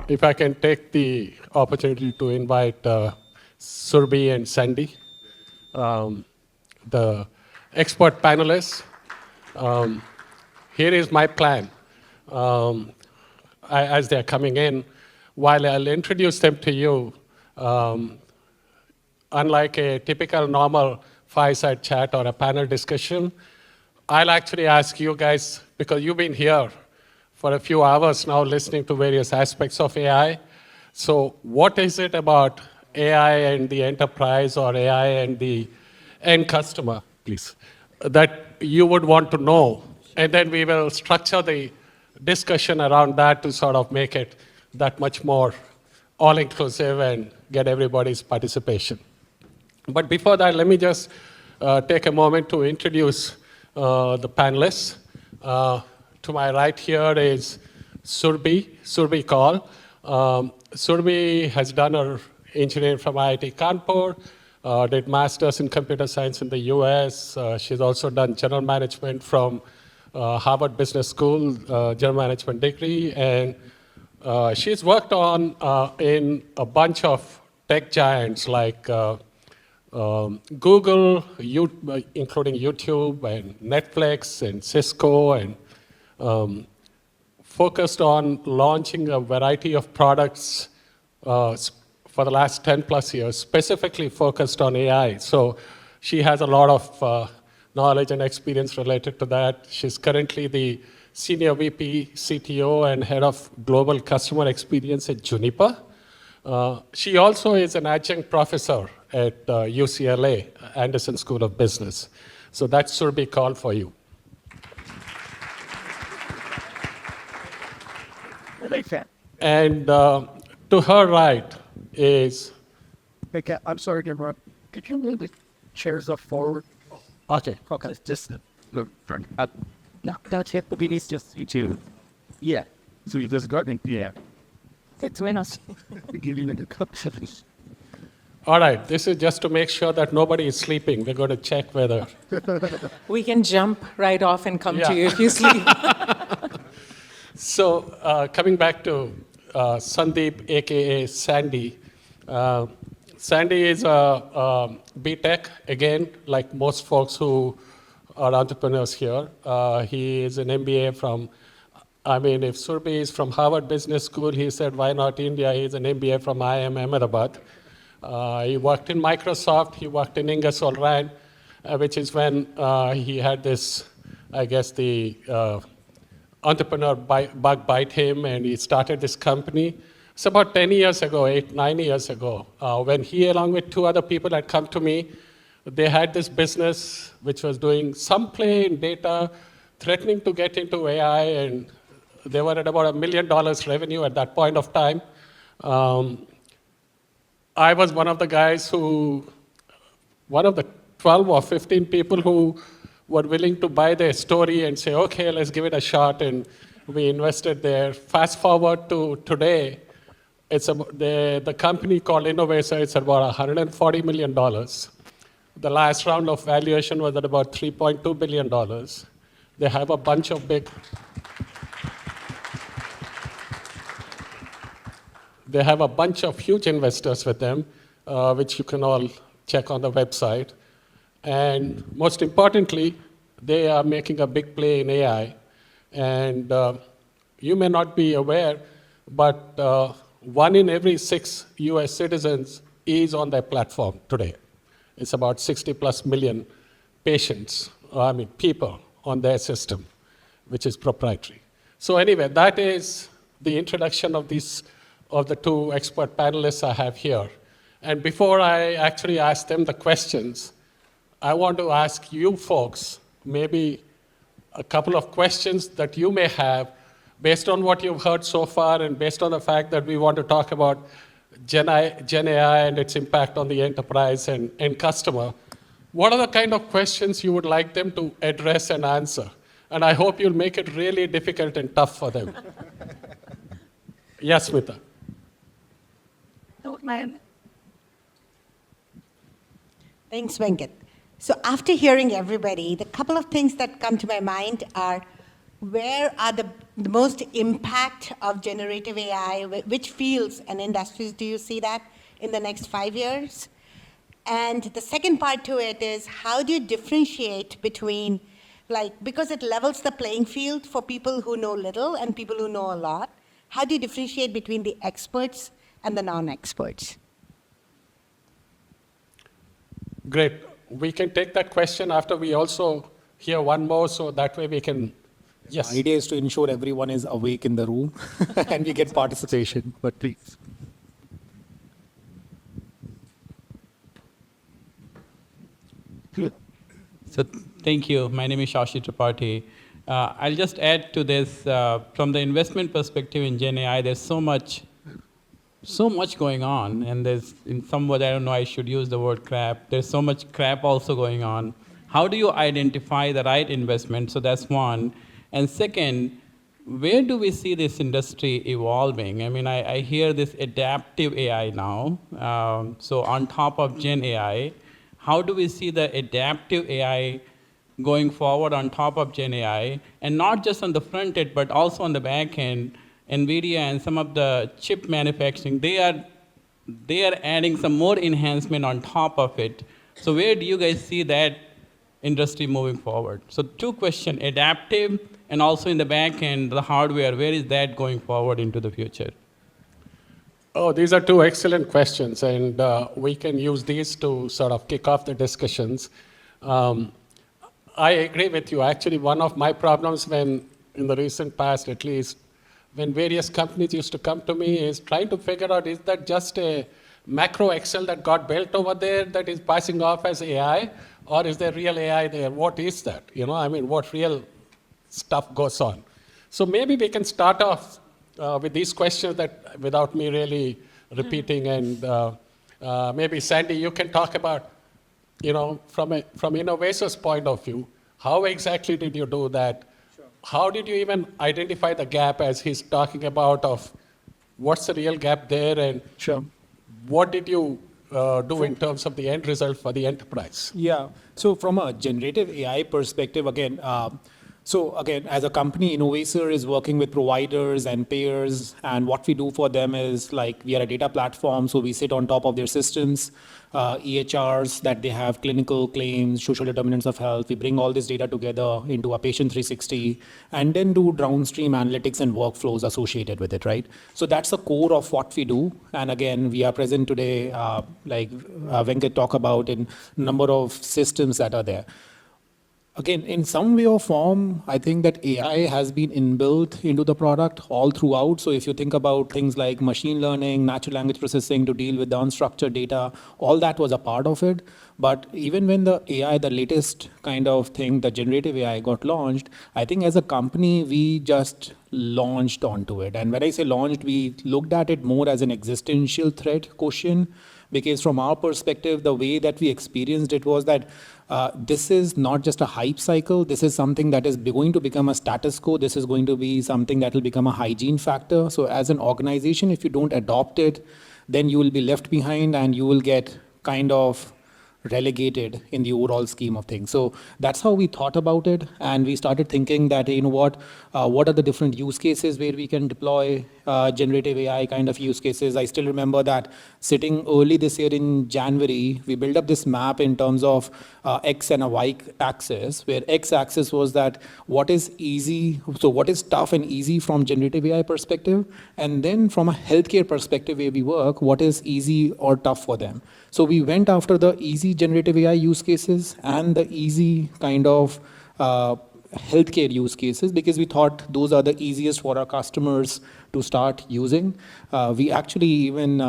if I can take the opportunity to invite Surbhi and Sandy, the expert panelists. Here is my plan. As they're coming in, while I'll introduce them to you, unlike a typical normal fireside chat or a panel discussion, I'll actually ask you guys, because you've been here for a few hours now listening to various aspects of AI. So what is it about AI and the enterprise or AI and the end customer, please, that you would want to know? And then we will structure the discussion around that to sort of make it that much more all-inclusive and get everybody's participation. But before that, let me just take a moment to introduce the panelists. To my right here is Surbhi Kaul. Surbhi has done her engineering from IIT Kanpur, did masters in computer science in the US. She's also done general management from Harvard Business School, general management degree, and she's worked on in a bunch of tech giants like Google, including YouTube and Netflix and Cisco, and focused on launching a variety of products for the last 10 plus years, specifically focused on AI. So she has a lot of knowledge and experience related to that. She's currently the Senior VP, CTO, and Head of Global Customer Experience at Juniper. She also is an adjunct professor at UCLA, Anderson School of Business. So that's Surbhi Kaul for you. And to her right is... Venkat, I'm sorry to interrupt. Could you move the chairs up forward? Okay. Okay, just look. No, that's it. We need just you two. Yeah. So you just got me. Yeah. It's when us. Give you the cup. All right, this is just to make sure that nobody is sleeping. We're going to check whether... We can jump right off and come to you if you sleep. So coming back to Sandeep, a.k.a. Sandy. Sandy is a B.Tech, again, like most folks who are entrepreneurs here. He is an MBA from, if Surabhi is from Harvard Business School, he said, why not India? He's an MBA from IIM Ahmedabad. He worked in Microsoft, he worked in Ingersoll Rand, which is when he had this, I guess, the entrepreneur bug bite him, and he started this company. It's about 10 years ago, 9 years ago, when he, along with two other people, had come to me. They had this business which was doing some play in data, threatening to get into AI, and they were at about $1 million revenue at that point of time. I was one of the guys one of the 12 or 15 people who were willing to buy their story and say, okay, let's give it a shot, and we invested there. Fast forward to today, it's the company called Innovaccer, it's about $140 million. The last round of valuation was at about $3.2 billion. They have a bunch of They have a bunch of huge investors with them, which you can all check on the website. And most importantly, they are making a big play in AI. And you may not be aware, but 1 in every 6 US citizens is on their platform today. It's about 60 plus million people on their system, which is proprietary. So anyway, that is the introduction of the two expert panelists I have here. And before I actually ask them the questions, I want to ask you folks maybe a couple of questions that you may have based on what you've heard so far and based on the fact that we want to talk about GenAI and its impact on the enterprise and customer. What are the kind of questions you would like them to address and answer? And I hope you'll make it really difficult and tough for them. Yes, Smita. Thanks, Venkat. So after hearing everybody, the couple of things that come to my mind are, where are the the most impact of generative AI, which fields and industries do you see that in the next 5 years? And the second part to it is, how do you differentiate between, like, because it levels the playing field for people who know little and people who know a lot, how do you differentiate between the experts and the non-experts? Great. We can take that question after we also hear one more, so that way we can, yes. The idea is to ensure everyone is awake in the room and we get participation, but please. So thank you. My name is Shashi Tripathi. I'll just add to this, from the investment perspective in GenAI, there's so much going on, and there's, in some words, I don't know, I should use the word crap. There's so much crap also going on. How do you identify the right investment? So that's one. And second, where do we see this industry evolving? I mean, I hear this adaptive AI now. So on top of Gen AI, how do we see the adaptive AI going forward on top of Gen AI? And not just on the front end, but also on the back end. NVIDIA and some of the chip manufacturing, they are adding some more enhancement on top of it. So where do you guys see that industry moving forward? So two questions, adaptive and also in the back end, the hardware, where is that going forward into the future? Oh, these are two excellent questions, and we can use these to sort of kick off the discussions. I agree with you. Actually, one of my problems when, in the recent past at least, when various companies used to come to me is trying to figure out, is that just a macro Excel that got built over there that is passing off as AI, or is there real AI there? What is that? You know, I mean, what real stuff goes on? So maybe we can start off with these questions that without me really repeating, and maybe Sandy, you can talk about, you know, from Innovaccer's point of view, how exactly did you do that? Sure. How did you even identify the gap as he's talking about of what's the real gap there, and Sure. what did you do in terms of the end result for the enterprise? Yeah. So from a generative AI perspective, again, as a company, Innovaccer is working with providers and payers, and what we do for them is, like, we are a data platform, so we sit on top of their systems, EHRs that they have, clinical claims, social determinants of health. We bring all this data together into a patient 360 and then do downstream analytics and workflows associated with it, right? So that's the core of what we do. And again, we are present today, like Venkat talked about, in number of systems that are there. Again, in some way or form, I think that AI has been inbuilt into the product all throughout. So if you think about things like machine learning, natural language processing to deal with the unstructured data, all that was a part of it. But even when the AI, the latest kind of thing, the generative AI got launched, I think as a company, we just launched onto it. And when I say launched, we looked at it more as an existential threat question. Because from our perspective, the way that we experienced it was that this is not just a hype cycle. This is something that is going to become a status quo. This is going to be something that will become a hygiene factor. So as an organization, if you don't adopt it, then you will be left behind and you will get kind of relegated in the overall scheme of things. So that's how we thought about it, and we started thinking that, you know what are the different use cases where we can deploy generative AI kind of use cases. I still remember that sitting early this year in January, we built up this map in terms of X and a Y axis, where X axis was that what is easy, so what is tough and easy from generative AI perspective, and then from a healthcare perspective where we work, what is easy or tough for them. So we went after the easy generative AI use cases and the easy kind of healthcare use cases, because we thought those are the easiest for our customers to start using. We actually even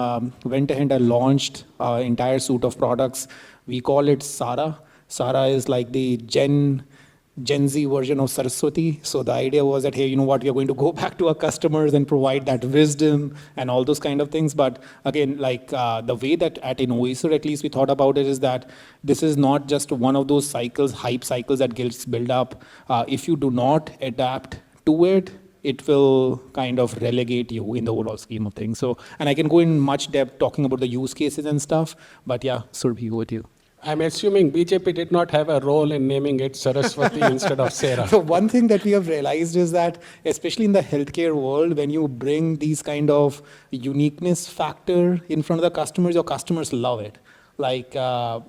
went ahead and launched our entire suite of products. We call it Sara. Sara is like the Gen Z version of Saraswati. So the idea was that, hey, you know what, we are going to go back to our customers and provide that wisdom and all those kind of things. But again, like the way that at Innovaccer, at least we thought about it, is that this is not just one of those cycles, hype cycles that gets built up. If you do not adapt to it, it will kind of relegate you in the overall scheme of things. So, and I can go in much depth talking about the use cases and stuff, but yeah, Surbhi, over to you. I'm assuming BJP did not have a role in naming it Saraswati instead of Sarah. So one thing that we have realized is that, especially in the healthcare world, when you bring these kind of uniqueness factor in front of the customers, your customers love it. Like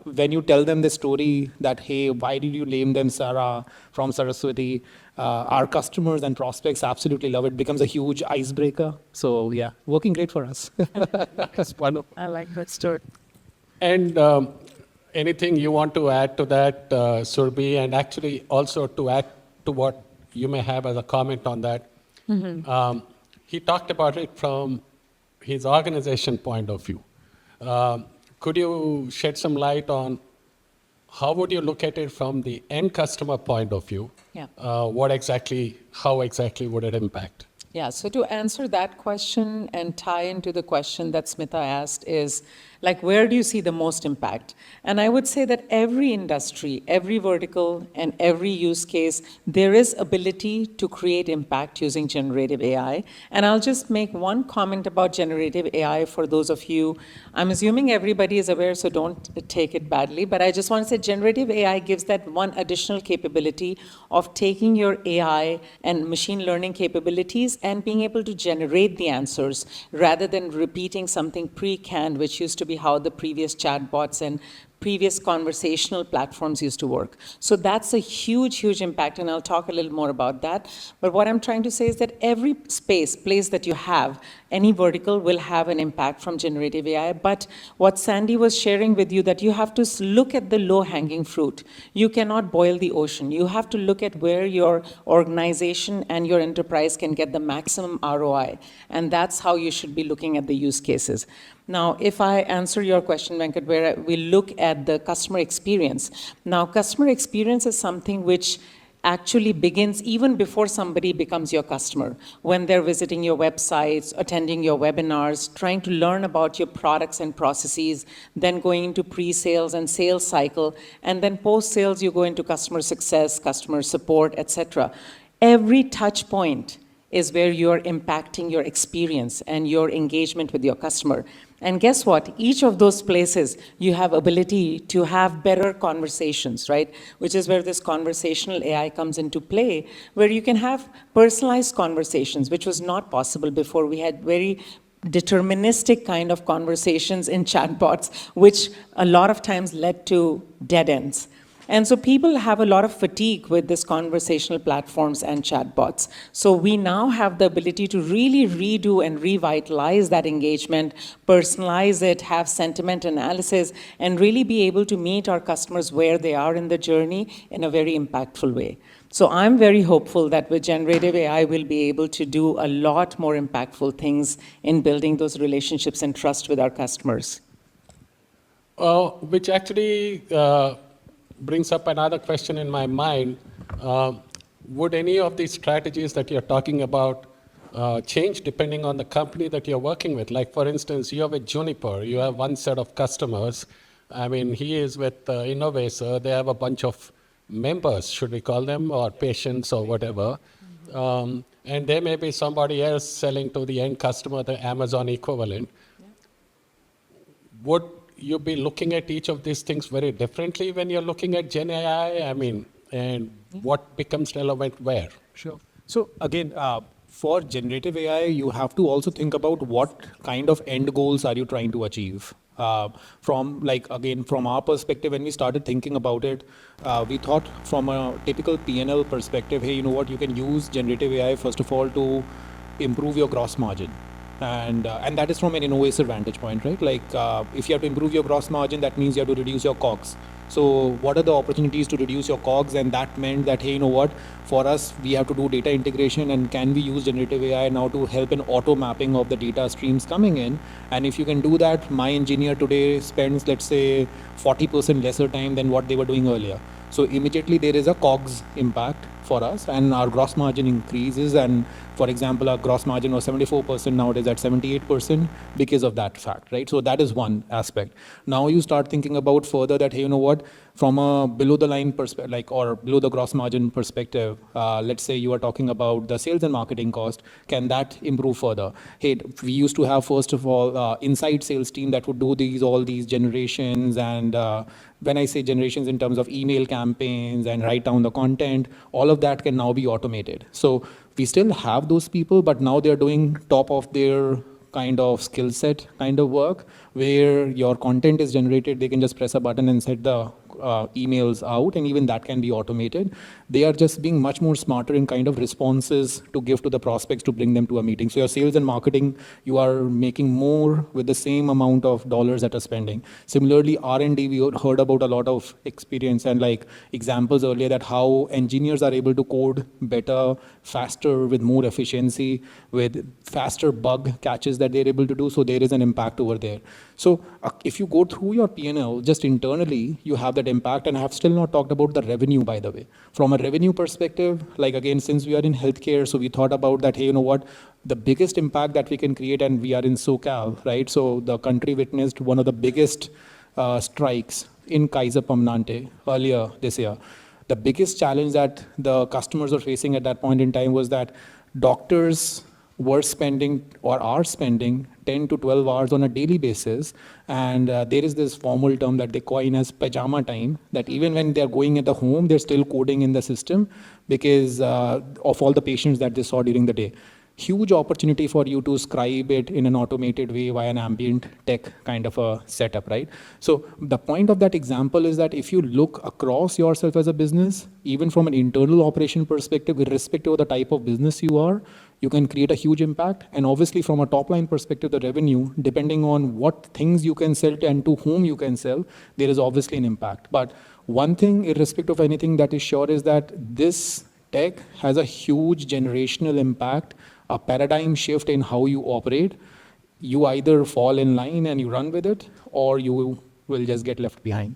when you tell them the story that, hey, why did you name them Sarah from Saraswati? Our customers and prospects absolutely love it. Becomes a huge icebreaker. So yeah, working great for us. That's wonderful. I like that story. And anything you want to add to that, Surbhi, and actually also to add to what you may have as a comment on that. He talked about it from his organization point of view. Could you shed some light on how would you look at it from the end customer point of view? Yeah. How exactly would it impact? Yeah, so to answer that question and tie into the question that Smita asked is, like, where do you see the most impact? And I would say that every industry, every vertical, and every use case, there is ability to create impact using generative AI. And I'll just make one comment about generative AI for those of you. I'm assuming everybody is aware, so don't take it badly, but I just want to say generative AI gives that one additional capability of taking your AI and machine learning capabilities and being able to generate the answers rather than repeating something pre-canned, which used to be how the previous chatbots and previous conversational platforms used to work. So that's a huge, huge impact, and I'll talk a little more about that. But what I'm trying to say is that every place that you have, any vertical will have an impact from generative AI. But what Sandy was sharing with you, that you have to look at the low-hanging fruit. You cannot boil the ocean. You have to look at where your organization and your enterprise can get the maximum ROI. And that's how you should be looking at the use cases. Now, if I answer your question, Venkat, where we look at the customer experience. Now, customer experience is something which actually begins even before somebody becomes your customer, when they're visiting your websites, attending your webinars, trying to learn about your products and processes, then going into pre-sales and sales cycle, and then post-sales, you go into customer success, customer support, etc. Every touch point is where you're impacting your experience and your engagement with your customer. And guess what? Each of those places, you have ability to have better conversations, right? Which is where this conversational AI comes into play, where you can have personalized conversations, which was not possible before. We had very deterministic kind of conversations in chatbots, which a lot of times led to dead ends. And so people have a lot of fatigue with this conversational platforms and chatbots. So we now have the ability to really redo and revitalize that engagement, personalize it, have sentiment analysis, and really be able to meet our customers where they are in the journey in a very impactful way. So I'm very hopeful that with generative AI, we'll be able to do a lot more impactful things in building those relationships and trust with our customers. Which actually brings up another question in my mind. Would any of these strategies that you're talking about change depending on the company that you're working with? Like, for instance, you're with Juniper, you have one set of customers. I mean, he is with Innovaccer, they have a bunch of members, should we call them, or patients or whatever. And there may be somebody else selling to the end customer, the Amazon equivalent. Would you be looking at each of these things very differently when you're looking at Gen AI? I mean, and what becomes relevant where? Sure. So again, for generative AI, you have to also think about what kind of end goals are you trying to achieve. From our perspective, when we started thinking about it, we thought from a typical P&L perspective, hey, you know what, you can use generative AI, first of all, to improve your gross margin. And that is from an Innovaccer vantage point, right? Like if you have to improve your gross margin, that means you have to reduce your COGS. So what are the opportunities to reduce your COGS? And that meant that, hey, you know what, for us, we have to do data integration, and can we use generative AI now to help in auto mapping of the data streams coming in? And if you can do that, my engineer today spends, let's say, 40% lesser time than what they were doing earlier. So immediately there is a COGS impact for us, and our gross margin increases. And for example, our gross margin was 74%, now it is at 78% because of that fact, right? So that is one aspect. Now you start thinking about further that, hey, you know what, from a below the line perspective, like, or below the gross margin perspective, let's say you are talking about the sales and marketing cost, can that improve further? Hey, we used to have, first of all, inside sales team that would do all these generations, and when I say generations in terms of email campaigns and write down the content, all of that can now be automated. So we still have those people, but now they're doing top of their kind of skill set kind of work, where your content is generated, they can just press a button and set the emails out, and even that can be automated. They are just being much more smarter in kind of responses to give to the prospects to bring them to a meeting. So your sales and marketing, you are making more with the same amount of dollars that are spending. Similarly, R&D, we heard about a lot of experience and like examples earlier that how engineers are able to code better, faster, with more efficiency, with faster bug catches that they're able to do. So there is an impact over there. So if you go through your P&L, just internally, you have that impact. And I have still not talked about the revenue, by the way. From a revenue perspective, like again, since we are in healthcare, so we thought about that, hey, you know what, the biggest impact that we can create, and we are in SoCal, right? So the country witnessed one of the biggest strikes in Kaiser Permanente earlier this year. The biggest challenge that the customers were facing at that point in time was that doctors were spending or are spending 10 to 12 hours on a daily basis. And there is this formal term that they coin as pajama time, that even when they're going at the home, they're still coding in the system because of all the patients that they saw during the day. Huge opportunity for you to scribe it in an automated way via an ambient tech kind of a setup, right? So the point of that example is that if you look across yourself as a business, even from an internal operation perspective, irrespective of the type of business you are, you can create a huge impact. And obviously from a top line perspective, the revenue, depending on what things you can sell and to whom you can sell, there is obviously an impact. But one thing, irrespective of anything, that is sure is that this tech has a huge generational impact, a paradigm shift in how you operate. You either fall in line and you run with it, or you will just get left behind.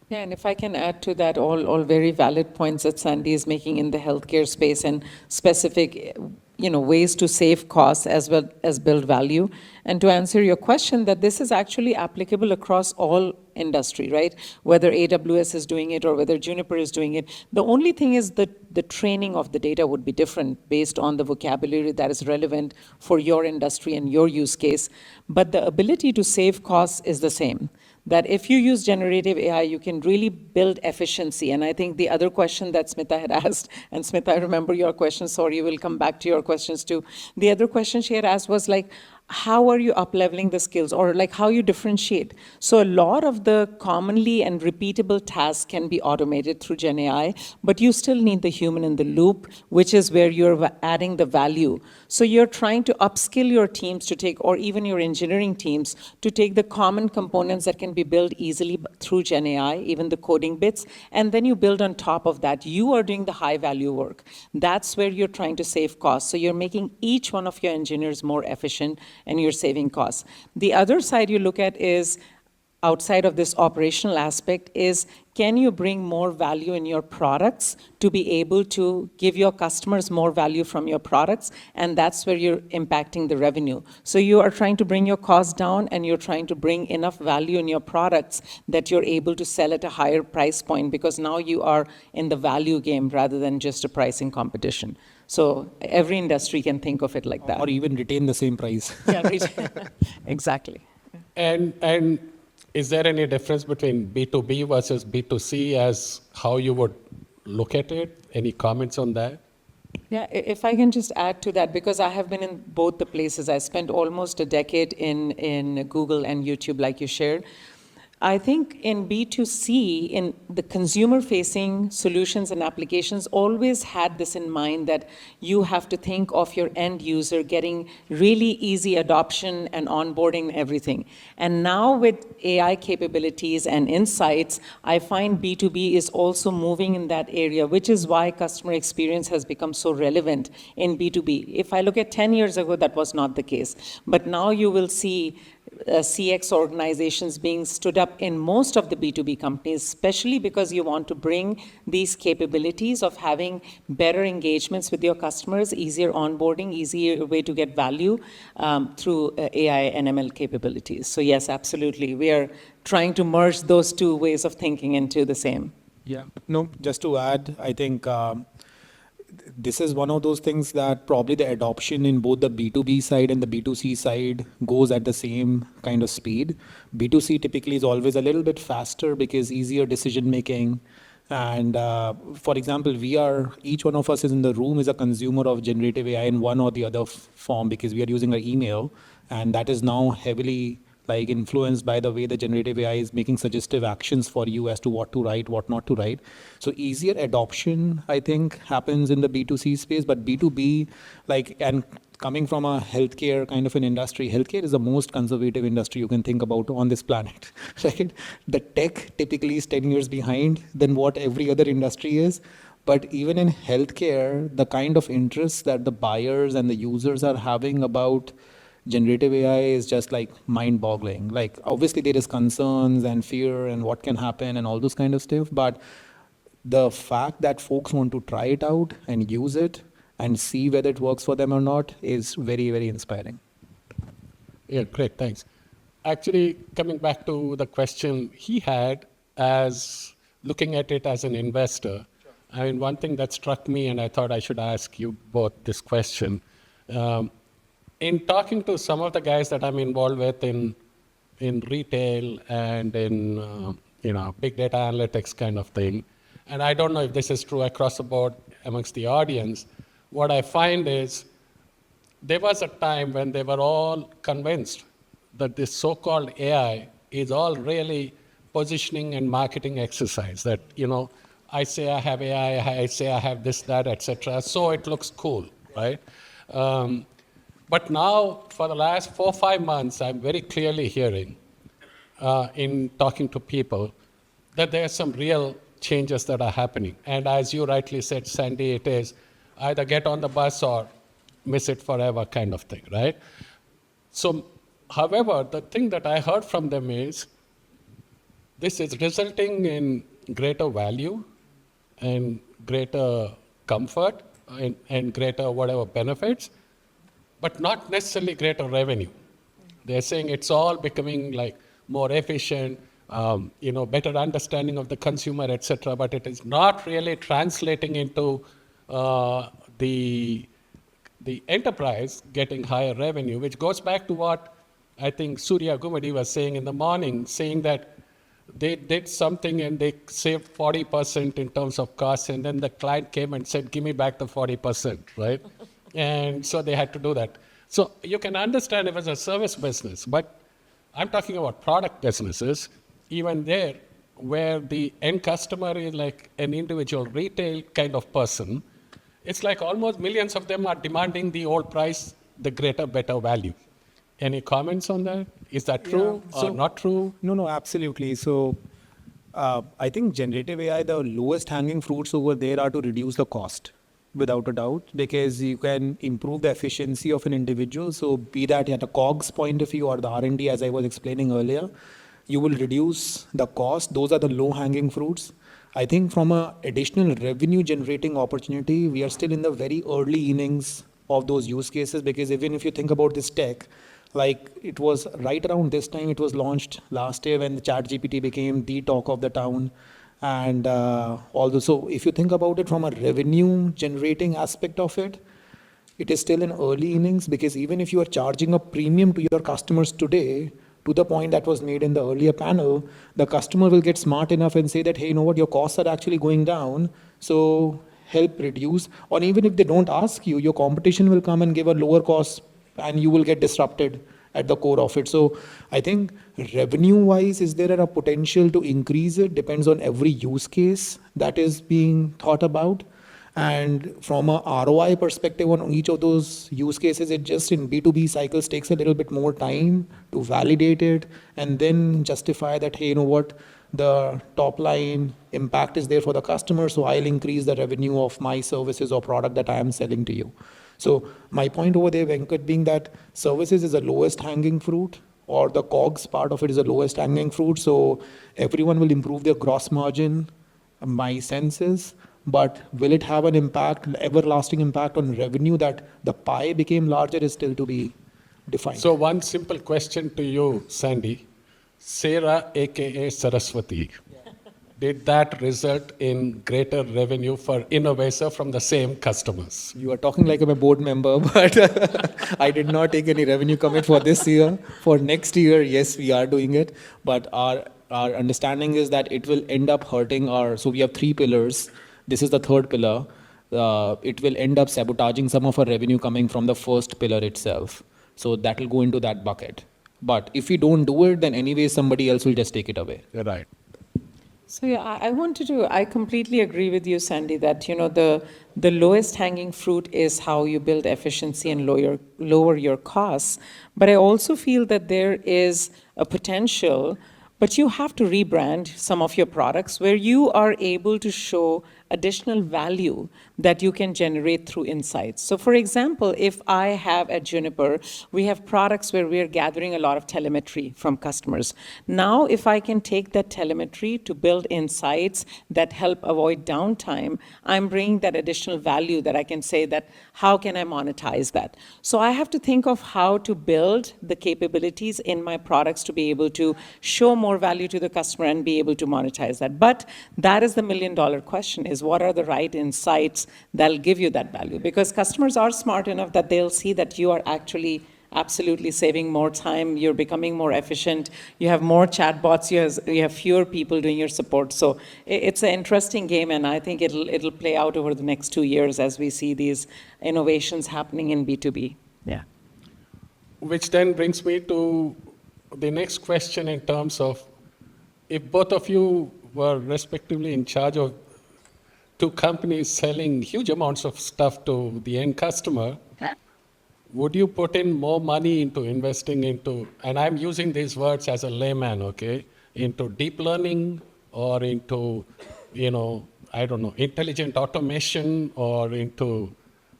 Yeah, and if I can add to that, all very valid points that Sandy is making in the healthcare space and specific, ways to save costs as well as build value. And to answer your question, that this is actually applicable across all industry, right? Whether AWS is doing it or whether Juniper is doing it. The only thing is that the training of the data would be different based on the vocabulary that is relevant for your industry and your use case. But the ability to save costs is the same. That if you use generative AI, you can really build efficiency. And I think the other question that Smita had asked, and Smita, I remember your question, sorry, we'll come back to your questions too. The other question she had asked was like, how are you up-leveling the skills, or like how you differentiate? So a lot of the commonly and repeatable tasks can be automated through GenAI, but you still need the human in the loop, which is where you're adding the value. So you're trying to upskill your teams to take, or even your engineering teams, to take the common components that can be built easily through GenAI, even the coding bits, and then you build on top of that. You are doing the high-value work. That's where you're trying to save costs. So you're making each one of your engineers more efficient, and you're saving costs. The other side you look at is, outside of this operational aspect, is can you bring more value in your products to be able to give your customers more value from your products? And that's where you're impacting the revenue. So you are trying to bring your costs down, and you're trying to bring enough value in your products that you're able to sell at a higher price point, because now you are in the value game rather than just a pricing competition. So every industry can think of it like that. Or even retain the same price. Yeah, exactly. And is there any difference between B2B versus B2C as how you would look at it? Any comments on that? Yeah, if I can just add to that, because I have been in both the places. I spent almost a decade in Google and YouTube, like you shared. I think in B2C, in the consumer-facing solutions and applications, always had this in mind that you have to think of your end user getting really easy adoption and onboarding and everything. And now with AI capabilities and insights, I find B2B is also moving in that area, which is why customer experience has become so relevant in B2B. If I look at 10 years ago, that was not the case. But now you will see CX organizations being stood up in most of the B2B companies, especially because you want to bring these capabilities of having better engagements with your customers, easier onboarding, easier way to get value through AI and ML capabilities. So yes, absolutely. We are trying to merge those two ways of thinking into the same. Yeah, no, just to add, I think this is one of those things that probably the adoption in both the B2B side and the B2C side goes at the same kind of speed. B2C typically is always a little bit faster because easier decision making. And for example, each one of us is in the room is a consumer of generative AI in one or the other form because we are using our email, and that is now heavily like influenced by the way the generative AI is making suggestive actions for you as to what to write, what not to write. So easier adoption, I think, happens in the B2C space, but B2B, and coming from a healthcare kind of an industry, healthcare is the most conservative industry you can think about on this planet, right? The tech typically is 10 years behind than what every other industry is. But even in healthcare, the kind of interest that the buyers and the users are having about generative AI is just like mind-boggling. Like obviously there is concerns and fear and what can happen and all those kind of stuff. But the fact that folks want to try it out and use it and see whether it works for them or not is very, very inspiring. Yeah, great, thanks. Actually, coming back to the question he had as looking at it as an investor, I mean, one thing that struck me, and I thought I should ask you both this question. In talking to some of the guys that I'm involved with in retail and in big data analytics kind of thing, and I don't know if this is true across the board amongst the audience, what I find is there was a time when they were all convinced that this so-called AI is all really positioning and marketing exercise, that, I say I have AI, I say I have this, that, etc. So it looks cool, right? But now, for the last 4 or 5 months, I'm very clearly hearing in talking to people that there are some real changes that are happening. And as you rightly said, Sandy, it is either get on the bus or miss it forever kind of thing, right? So, however, the thing that I heard from them is this is resulting in greater value and greater comfort and greater whatever benefits, but not necessarily greater revenue. They're saying it's all becoming like more efficient, better understanding of the consumer, etc. But it is not really translating into the enterprise getting higher revenue, which goes back to what I think Surya Gumadi was saying in the morning, saying that they did something and they saved 40% in terms of costs, and then the client came and said, give me back the 40%, right? And so they had to do that. So you can understand if it's a service business, but I'm talking about product businesses, even there, where the end customer is like an individual retail kind of person. It's like almost millions of them are demanding the old price, the greater, better value. Any comments on that? Is that true or not true? No, absolutely. So I think generative AI, the lowest hanging fruits over there are to reduce the cost, without a doubt, because you can improve the efficiency of an individual. So be that at a COGS point of view or the R&D, as I was explaining earlier, you will reduce the cost. Those are the low hanging fruits. I think from an additional revenue generating opportunity, we are still in the very early innings of those use cases, because even if you think about this tech, like it was right around this time, it was launched last year when the ChatGPT became the talk of the town. And also, if you think about it from a revenue generating aspect of it, it is still in early innings, because even if you are charging a premium to your customers today, to the point that was made in the earlier panel, the customer will get smart enough and say that, hey, you know what, your costs are actually going down, so help reduce. Or even if they don't ask you, your competition will come and give a lower cost and you will get disrupted at the core of it. So I think revenue-wise, is there a potential to increase it? Depends on every use case that is being thought about. And from a ROI perspective on each of those use cases, it just in B2B cycles takes a little bit more time to validate it and then justify that, hey, you know what, the top line impact is there for the customer, so I'll increase the revenue of my services or product that I am selling to you. So my point over there, Venkat, being that services is the lowest hanging fruit, or the COGS part of it is the lowest hanging fruit. So everyone will improve their gross margin, my sense is. But will it have an impact, everlasting impact on revenue that the pie became larger is still to be defined. So one simple question to you, Sandy. Sarah, aka Saraswati, did that result in greater revenue for Innovaccer from the same customers? You are talking like I'm a board member, but I did not take any revenue commit for this year. For next year, yes, we are doing it. But our understanding is that it will end up hurting our, so we have 3 pillars. This is the 3rd pillar. It will end up sabotaging some of our revenue coming from the 1st pillar itself. So that will go into that bucket. But if we don't do it, then anyway, somebody else will just take it away. You're right. So yeah, I completely agree with you, Sandy, that the lowest hanging fruit is how you build efficiency and lower your costs. But I also feel that there is a potential, but you have to rebrand some of your products where you are able to show additional value that you can generate through insights. So for example, if I have at Juniper, we have products where we are gathering a lot of telemetry from customers. Now, if I can take that telemetry to build insights that help avoid downtime, I'm bringing that additional value that I can say that, how can I monetize that? So I have to think of how to build the capabilities in my products to be able to show more value to the customer and be able to monetize that. But that is the million-dollar question, is what are the right insights that'll give you that value? Because customers are smart enough that they'll see that you are actually absolutely saving more time, you're becoming more efficient, you have more chatbots, you have fewer people doing your support. So it's an interesting game, and I think it'll play out over the next 2 years as we see these innovations happening in B2B. Yeah. Which then brings me to the next question in terms of, if both of you were respectively in charge of 2 companies selling huge amounts of stuff to the end customer, would you put in more money into investing into, and I'm using these words as a layman, okay, into deep learning or into, I don't know, intelligent automation or into,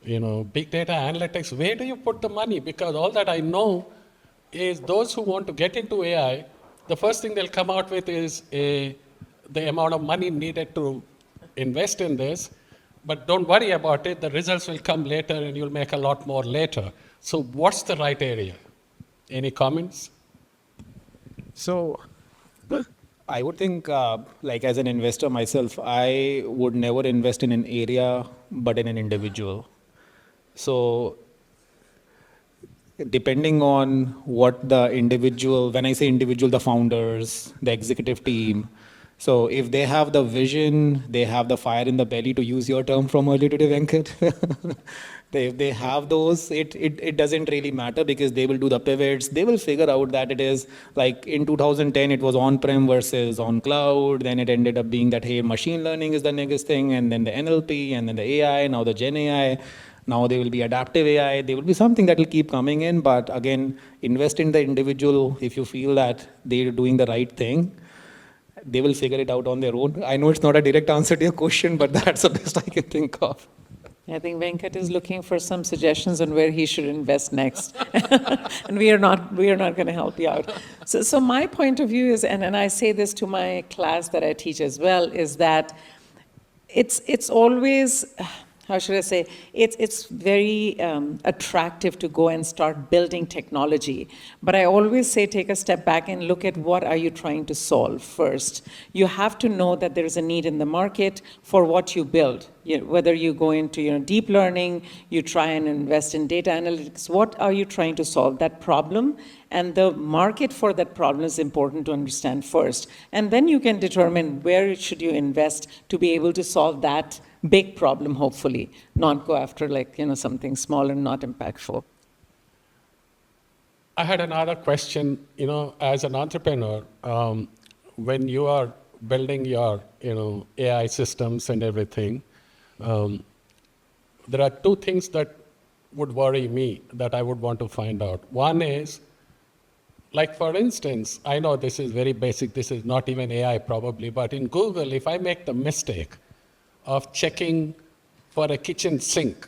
big data analytics? Where do you put the money? Because all that I know is those who want to get into AI, the first thing they'll come out with is the amount of money needed to invest in this, but don't worry about it, the results will come later and you'll make a lot more later. So what's the right area? Any comments? So I would think, like as an investor myself, I would never invest in an area, but in an individual. So depending on what the individual, when I say individual, the founders, the executive team, so if they have the vision, they have the fire in the belly, to use your term from earlier today, Venkat. If they have those, it doesn't really matter, because they will do the pivots. They will figure out that it is like in 2010, it was on-prem versus on cloud. Then it ended up being that, hey, machine learning is the next thing, and then the NLP, and then the AI, now the GenAI. Now there will be adaptive AI. There will be something that will keep coming in. But again, invest in the individual if you feel that they're doing the right thing. They will figure it out on their own. I know it's not a direct answer to your question, but that's the best I can think of. I think Venkat is looking for some suggestions on where he should invest next. And we are not going to help you out. So my point of view is, and I say this to my class that I teach as well, is that it's always, how should I say, it's very attractive to go and start building technology. But I always say, take a step back and look at what are you trying to solve first. You have to know that there's a need in the market for what you build. Whether you go into deep learning, you try and invest in data analytics, what are you trying to solve? That problem, and the market for that problem is important to understand first. And then you can determine where should you invest to be able to solve that big problem, hopefully, not go after something small and not impactful. I had another question, as an entrepreneur, when you are building your, AI systems and everything, there are 2 things that would worry me that I would want to find out. One is, like for instance, I know this is very basic, this is not even AI probably, but in Google, if I make the mistake of checking for a kitchen sink,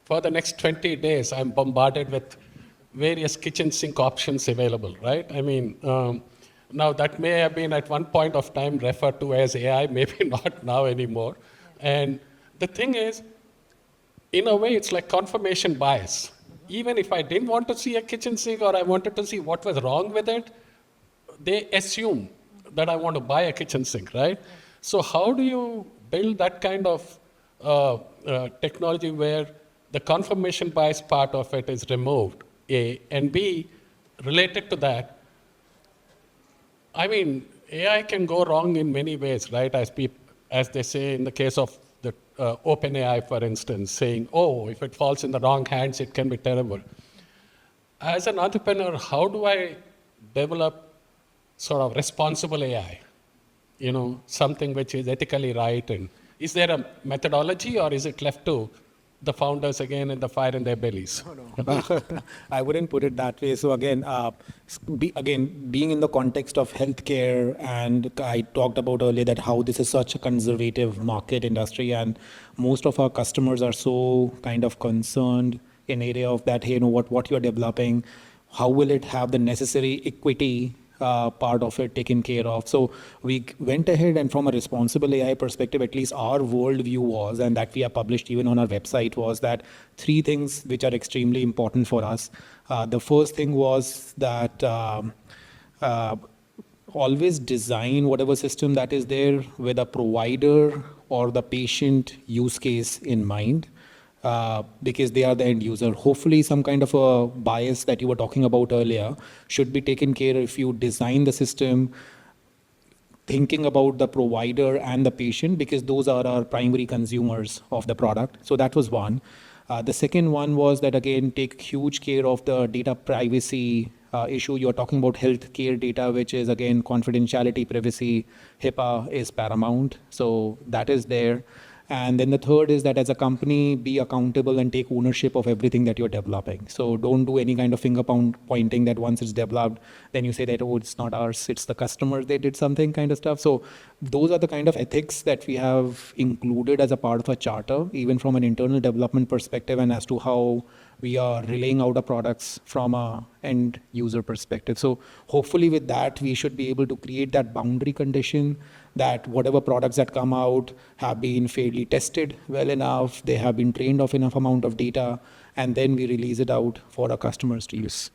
for the next 20 days, I'm bombarded with various kitchen sink options available, right? I mean, now that may have been at one point of time referred to as AI, maybe not now anymore. And the thing is, in a way, it's like confirmation bias. Even if I didn't want to see a kitchen sink or I wanted to see what was wrong with it, they assume that I want to buy a kitchen sink, right? So how do you build that kind of technology where the confirmation bias part of it is removed, A, and B, related to that, I mean, AI can go wrong in many ways, right? As they say in the case of the OpenAI, for instance, saying, oh, if it falls in the wrong hands, it can be terrible. As an entrepreneur, how do I develop sort of responsible AI? You know, something which is ethically right. And is there a methodology, or is it left to the founders again and the fire in their bellies? I wouldn't put it that way. So again, being in the context of healthcare, and I talked about earlier that how this is such a conservative market industry, and most of our customers are so kind of concerned in area of that, hey, you know what you're developing, how will it have the necessary equity part of it taken care of. So we went ahead, and from a responsible AI perspective, at least our worldview was, and that we have published even on our website, was that three things which are extremely important for us. The first thing was that always design whatever system that is there with a provider or the patient use case in mind. Because they are the end user. Hopefully some kind of a bias that you were talking about earlier should be taken care of if you design the system thinking about the provider and the patient, because those are our primary consumers of the product. So that was one. The second one was that, again, take huge care of the data privacy issue. You're talking about healthcare data, which is, again, confidentiality, privacy, HIPAA is paramount. So that is there. And then the third is that as a company, be accountable and take ownership of everything that you're developing. So don't do any kind of finger pointing that once it's developed, then you say that, oh, it's not ours, it's the customer, they did something kind of stuff. So those are the kind of ethics that we have included as a part of our charter, even from an internal development perspective, and as to how we are relaying out our products from a end user perspective. So hopefully with that, we should be able to create that boundary condition that whatever products that come out have been fairly tested well enough, they have been trained of enough amount of data, and then we release it out for our customers to use.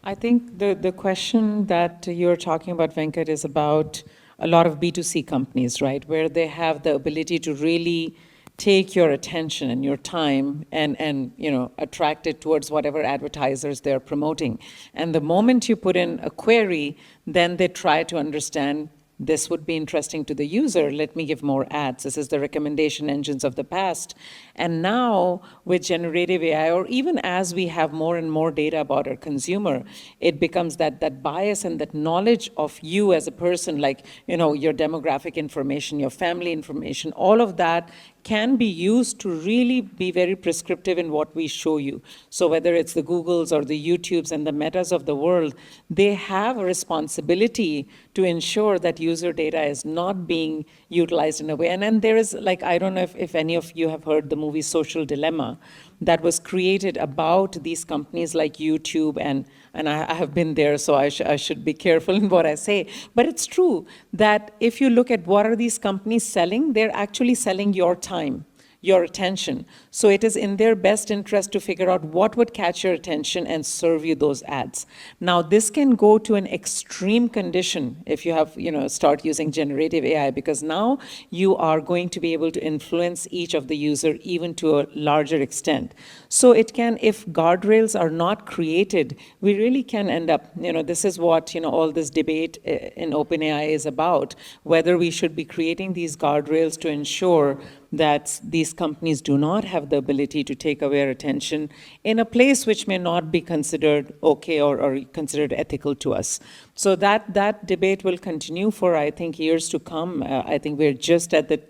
I think the question that you're talking about, Venkat, is about a lot of B2C companies, right? Where they have the ability to really take your attention and your time and attract it towards whatever advertisers they're promoting. And the moment you put in a query, then they try to understand, this would be interesting to the user, let me give more ads. This is the recommendation engines of the past. And now with generative AI, or even as we have more and more data about our consumer, it becomes that bias and that knowledge of you as a person, like your demographic information, your family information, all of that can be used to really be very prescriptive in what we show you. So whether it's the Googles or the YouTubes and the Metas of the world, they have a responsibility to ensure that user data is not being utilized in a way. And then there is, I don't know if any of you have heard the movie Social Dilemma that was created about these companies like YouTube, and I have been there, so I should be careful in what I say. But it's true that if you look at what are these companies selling, they're actually selling your time, your attention. So it is in their best interest to figure out what would catch your attention and serve you those ads. Now, this can go to an extreme condition if you have, start using generative AI, because now you are going to be able to influence each of the user even to a larger extent. So it can, if guardrails are not created, we really can end up, this is what, all this debate in OpenAI is about, whether we should be creating these guardrails to ensure that these companies do not have the ability to take away our attention in a place which may not be considered okay or considered ethical to us. So that debate will continue for, I think, years to come. I think we're just at the,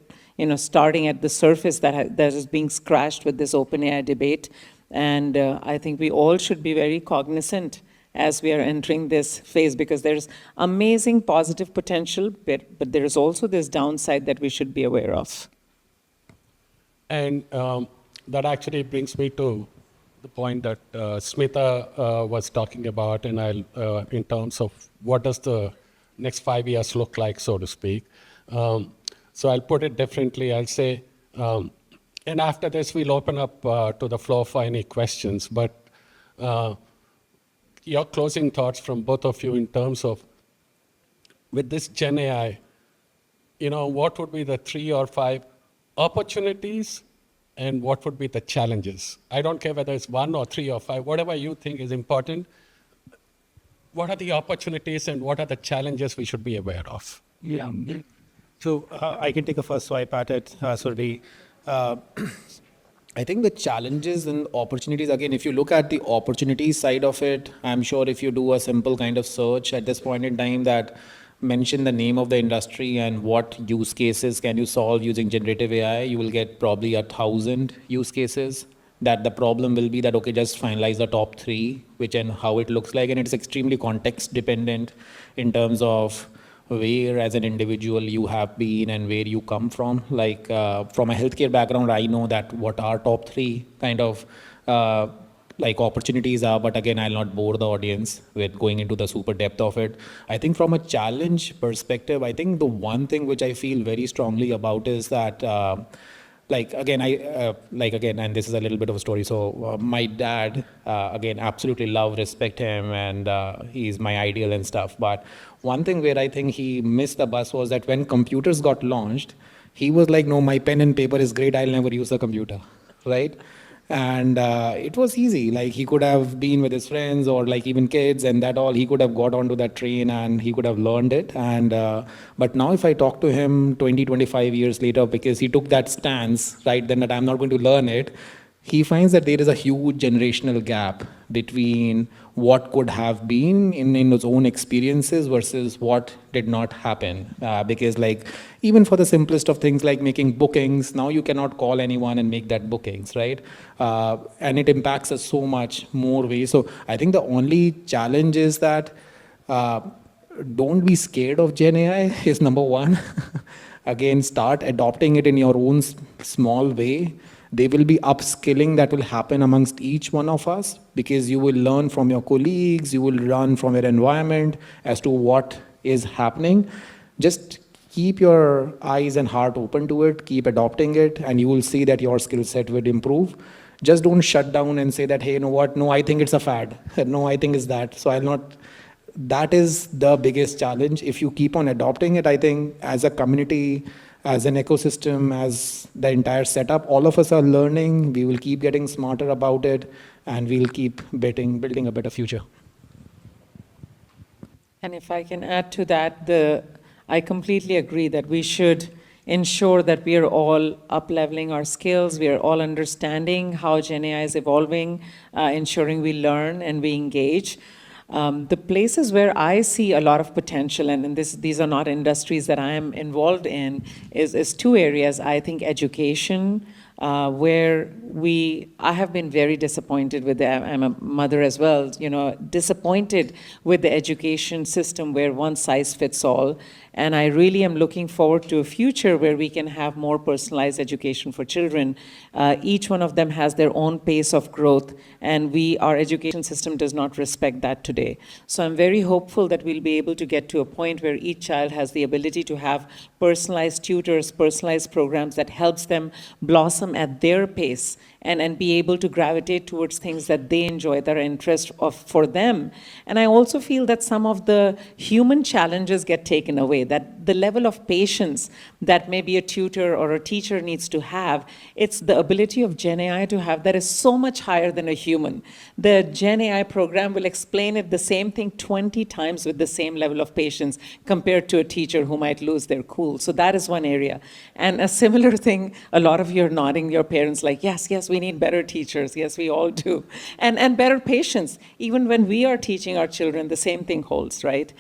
starting at the surface that is being scratched with this OpenAI debate. And I think we all should be very cognizant as we are entering this phase, because there's amazing positive potential, but there is also this downside that we should be aware of. And that actually brings me to the point that Smita was talking about, and in terms of what does the next 5 years look like, so to speak. So I'll put it differently. I'll say, and after this, we'll open up to the floor for any questions. But your closing thoughts from both of you in terms of, with this Gen AI, what would be the 3 or 5 opportunities and what would be the challenges? I don't care whether it's 1 or 3 or 5, whatever you think is important. What are the opportunities and what are the challenges we should be aware of? Yeah. So I can take a first swipe at it, Surabhi. I think the challenges and opportunities, again, if you look at the opportunity side of it, I'm sure if you do a simple kind of search at this point in time that mention the name of the industry and what use cases can you solve using generative AI, you will get probably 1,000 use cases. That the problem will be that, okay, just finalize the top 3, which and how it looks like. And it's extremely context dependent in terms of where as an individual you have been and where you come from. Like from a healthcare background, I know that what our top 3 kind of like opportunities are, but again, I'll not bore the audience with going into the super depth of it. I think from a challenge perspective, I think the one thing which I feel very strongly about is that and this is a little bit of a story. So my dad, again, absolutely love, respect him, and he's my ideal and stuff. But one thing where I think he missed the bus was that when computers got launched, he was like, no, my pen and paper is great. I'll never use a computer, right? And it was easy. Like he could have been with his friends or like even kids and that all, he could have got onto that train and he could have learned it. And but now if I talk to him 20, 25 years later, because he took that stance right then that I'm not going to learn it, he finds that there is a huge generational gap between what could have been in his own experiences versus what did not happen. Because like, even for the simplest of things like making bookings, now you cannot call anyone and make that bookings, right? And it impacts us so much more ways. So I think the only challenge is that don't be scared of Gen AI is number 1. Again, start adopting it in your own small way. There will be upskilling that will happen amongst each one of us because you will learn from your colleagues, you will learn from your environment as to what is happening. Just keep your eyes and heart open to it, keep adopting it, and you will see that your skill set will improve. Just don't shut down and say that, hey, you know what? No, I think it's a fad. No, I think it's that. So I'll not. That is the biggest challenge. If you keep on adopting it, I think as a community, as an ecosystem, as the entire setup, all of us are learning. We will keep getting smarter about it, and we'll keep building a better future. And if I can add to that, I completely agree that we should ensure that we are all up-leveling our skills, we are all understanding how Gen AI is evolving, ensuring we learn and we engage. The places where I see a lot of potential, and these are not industries that I am involved in, is 2 areas. I think education, where I have been very disappointed with I'm a mother as well, disappointed with the education system where one size fits all. And I really am looking forward to a future where we can have more personalized education for children. Each one of them has their own pace of growth, and our education system does not respect that today. So I'm very hopeful that we'll be able to get to a point where each child has the ability to have personalized tutors, personalized programs that helps them blossom at their pace and be able to gravitate towards things that they enjoy, that are interest for them. And I also feel that some of the human challenges get taken away, that the level of patience that maybe a tutor or a teacher needs to have, it's the ability of Gen AI to have that is so much higher than a human. The Gen AI program will explain it the same thing 20 times with the same level of patience compared to a teacher who might lose their cool. So that is one area. And a similar thing, a lot of you are nodding your parents like, yes, we need better teachers. Yes, we all do. And better patience. Even when we are teaching our children, the same thing holds, right?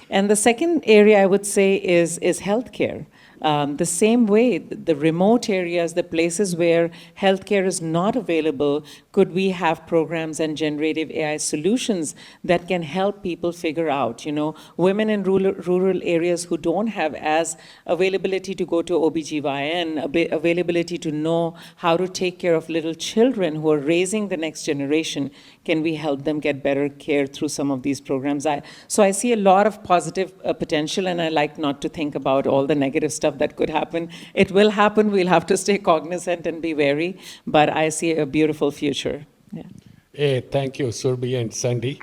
And the second area I would say is healthcare. The same way, the remote areas, the places where healthcare is not available, could we have programs and generative AI solutions that can help people figure out, women in rural areas who don't have as availability to go to OBGYN, availability to know how to take care of little children who are raising the next generation, can we help them get better care through some of these programs? So I see a lot of positive potential, and I like not to think about all the negative stuff that could happen. It will happen. We'll have to stay cognizant and be wary, but I see a beautiful future. Yeah. Hey, thank you, Surbhi and Sandy.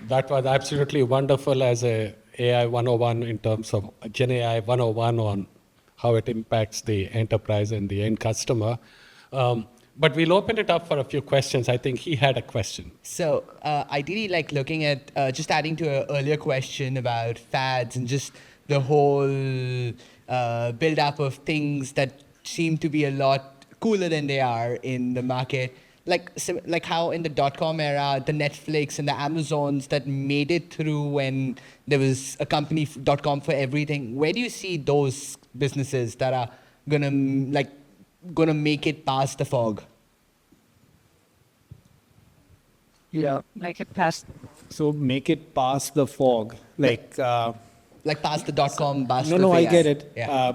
That was absolutely wonderful as a AI 101 in terms of GenAI 101 on how it impacts the enterprise and the end customer. But we'll open it up for a few questions. I think he had a question. So ideally, like looking at just adding to an earlier question about fads and just the whole build-up of things that seem to be a lot cooler than they are in the market. Like how in the dot-com era, the Netflix and the Amazons that made it through when there was a company, .com for everything. Where do you see those businesses that are gonna make it past the fog? Yeah, make it past. So make it past the fog, like Past the .com, past no, the no, I AI. get it. Yeah.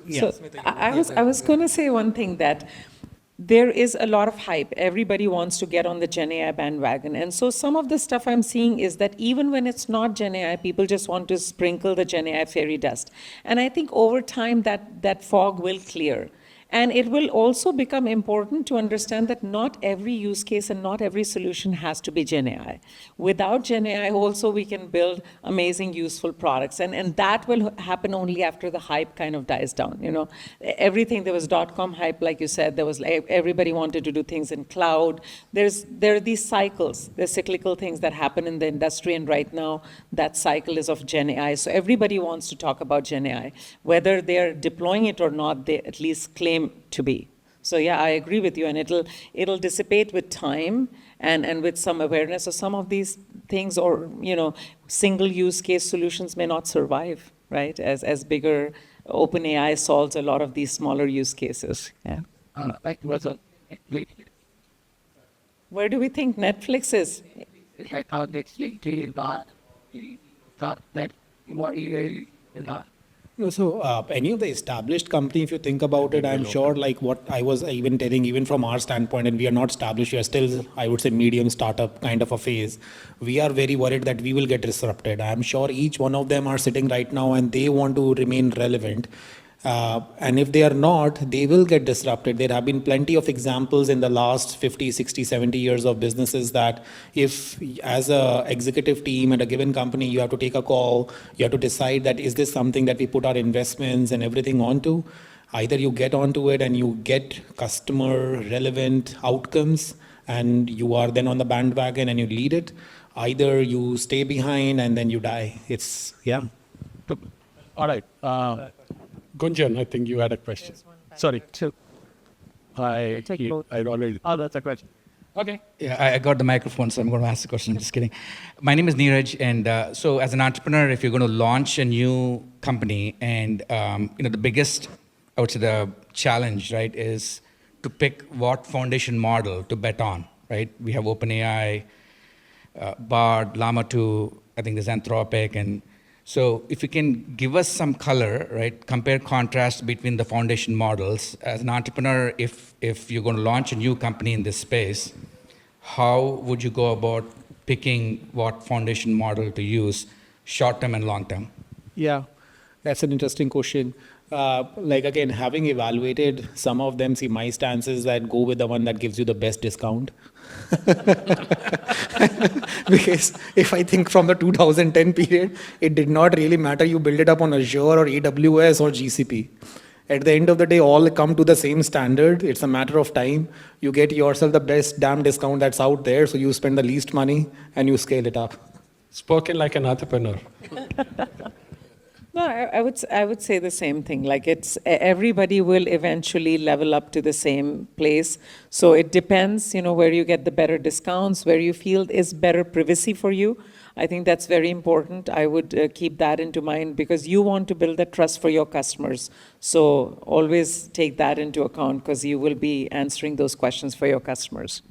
Yeah. So I was going to say one thing, that there is a lot of hype. Everybody wants to get on the GenAI bandwagon. And so some of the stuff I'm seeing is that even when it's not GenAI, people just want to sprinkle the GenAI fairy dust. And I think over time that fog will clear. And it will also become important to understand that not every use case and not every solution has to be GenAI. Without GenAI also we can build amazing, useful products. And that will happen only after the hype kind of dies down. Everything, there was .com hype, like you said, there was everybody wanted to do things in cloud. There are these cycles, there's cyclical things that happen in the industry, and right now that cycle is of GenAI. So everybody wants to talk about GenAI. Whether they're deploying it or not, they at least claim to be. So yeah, I agree with you, and it'll dissipate with time and with some awareness. So some of these things, or single use case solutions may not survive, right? As bigger OpenAI solves a lot of these smaller use cases. Yeah. Where do we think Netflix is? No, so any of the established company, if you think about it, I'm sure like what I was even telling, even from our standpoint, and we are not established, we are still, I would say, medium startup kind of a phase. We are very worried that we will get disrupted. I'm sure each one of them are sitting right now and they want to remain relevant. And if they are not, they will get disrupted. There have been plenty of examples in the last 50, 60, 70 years of businesses that if as a executive team at a given company, you have to take a call, you have to decide that is this something that we put our investments and everything onto? Either you get onto it and you get customer relevant outcomes and you are then on the bandwagon and you lead it. Either you stay behind and then you die. It's, yeah. All right. Gunjan, I think you had a question. Sorry. I already. Oh, that's a question. Okay. Yeah, I got the microphone, so I'm going to ask the question. I'm just kidding. My name is Neeraj, and so as an entrepreneur, if you're going to launch a new company, and the biggest, I would say, the challenge, right, is to pick what foundation model to bet on, right? We have OpenAI, Bard, Llama 2, I think there's Anthropic, and so if you can give us some color, right, compare contrast between the foundation models. As an entrepreneur, if you're going to launch a new company in this space, how would you go about picking what foundation model to use, short term and long term? Yeah, that's an interesting question. Like again, having evaluated some of them, see, my stance is that go with the one that gives you the best discount. Because if I think from the 2010 period, it did not really matter you build it up on Azure or AWS or GCP. At the end of the day, all come to the same standard. It's a matter of time. You get yourself the best damn discount that's out there, so you spend the least money and you scale it up. Spoken like an entrepreneur. No, I would say the same thing. Like everybody will eventually level up to the same place. So it depends, where you get the better discounts, where you feel is better privacy for you. I think that's very important. I would keep that into mind because you want to build that trust for your customers. So always take that into account because you will be answering those questions for your customers.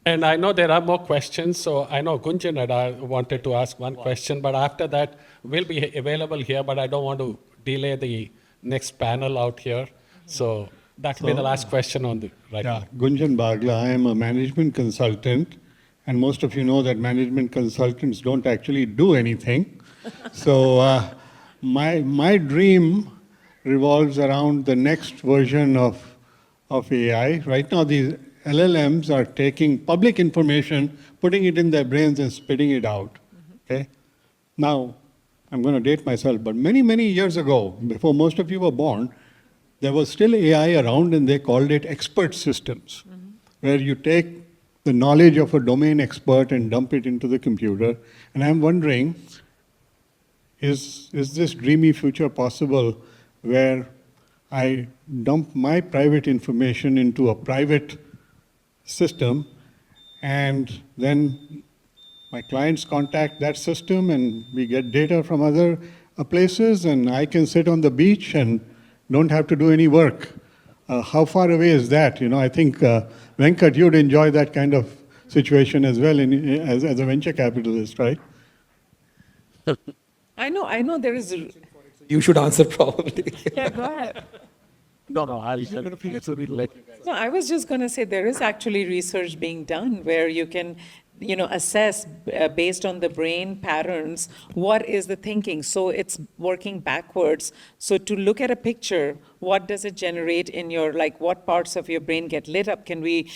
And I know there are more questions, so I know Gunjan and I wanted to ask one question, but after that, we'll be available here, but I don't want to delay the next panel out here. So that will be the last question on the right now. Gunjan Bagla, I am a management consultant, and most of you know that management consultants don't actually do anything. So my dream revolves around the next version of AI. Right now, these LLMs are taking public information, putting it in their brains and spitting it out, okay? Now, I'm going to date myself, but many, many years ago, before most of you were born, there was still AI around and they called it expert systems, where you take the knowledge of a domain expert and dump it into the computer. And I'm wondering, is this dreamy future possible where I dump my private information into a private system, and then my clients contact that system and we get data from other places, and I can sit on the beach and don't have to do any work. How far away is that? I think, Venkat, you'd enjoy that kind of situation as well as a venture capitalist, right? I know there is... You should answer probably. Yeah, go ahead. No, I was just going to say there is actually research being done where you can, assess based on the brain patterns, what is the thinking. So it's working backwards. So to look at a picture, what does it generate in your, what parts of your brain get lit up? Can we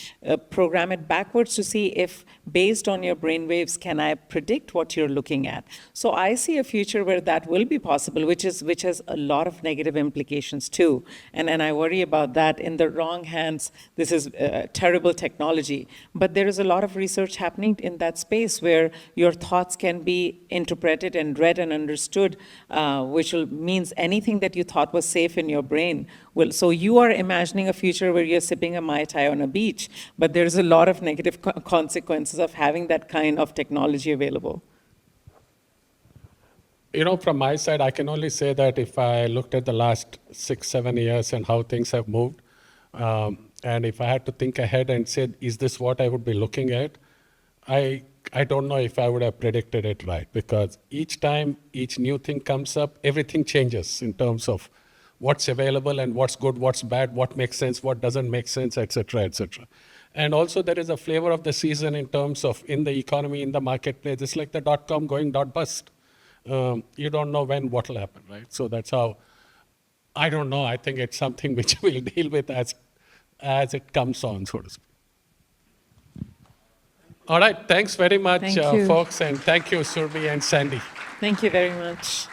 program it backwards to see if, based on your brain waves, can I predict what you're looking at? So I see a future where that will be possible, which has a lot of negative implications too. And I worry about that. In the wrong hands, this is terrible technology. But there is a lot of research happening in that space where your thoughts can be interpreted and read and understood, which means anything that you thought was safe in your brain. So you are imagining a future where you're sipping a Mai Tai on a beach, but there's a lot of negative consequences of having that kind of technology available. From my side, I can only say that if I looked at the last 6-7 years and how things have moved, and if I had to think ahead and say, is this what I would be looking at? I don't know if I would have predicted it right, because each time each new thing comes up, everything changes in terms of what's available and what's good, what's bad, what makes sense, what doesn't make sense, et cetera, et cetera. And also there is a flavor of the season in terms of in the economy, in the marketplace. It's like the .com going .bust. You don't know when what will happen, right? So that's how, I don't know. I think it's something which we'll deal with as it comes on, so to speak. All right, thanks very much, folks, and thank you, Surbhi and Sandy. Thank you very much.